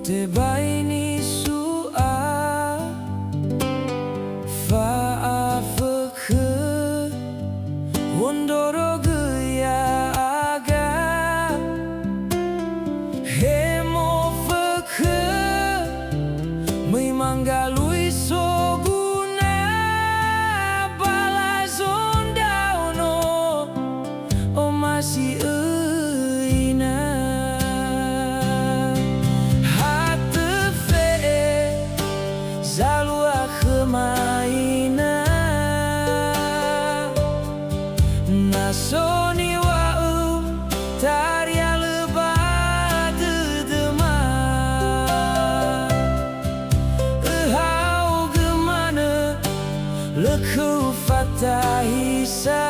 te baini sua faafke wondoro gaya aga hemo feke mimanggalui soguna balazonda ono o masih maina nasoni wau taria lebat dema hau gemana leku fatahisa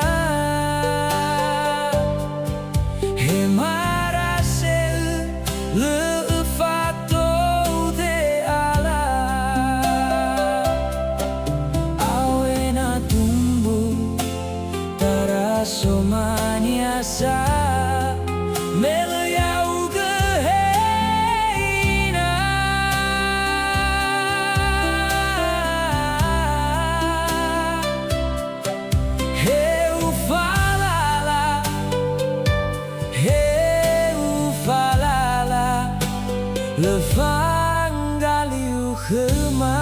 hemarase le Nias melayau geheina heu falala levang galiu khema.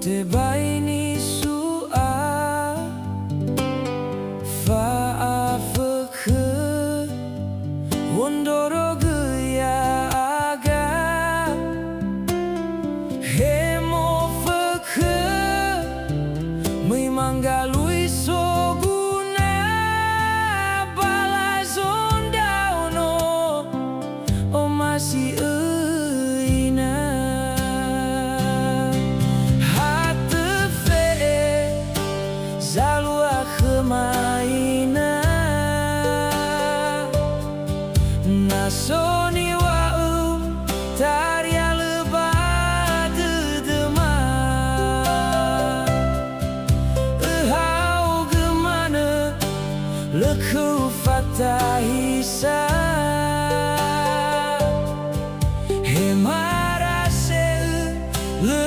Te baini sua faafke wondoro gaya aga hemo feke mimanggalui soguna balazonda ono o masih maina nasoni wau taria lebat dema hau gemana leku fatahisa hemarase le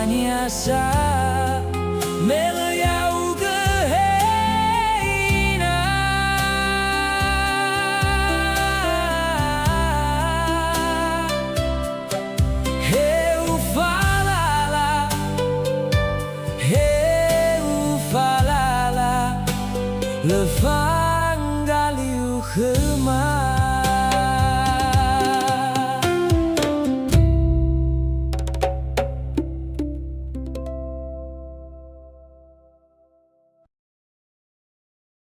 Nias melayau geheina heu falala levang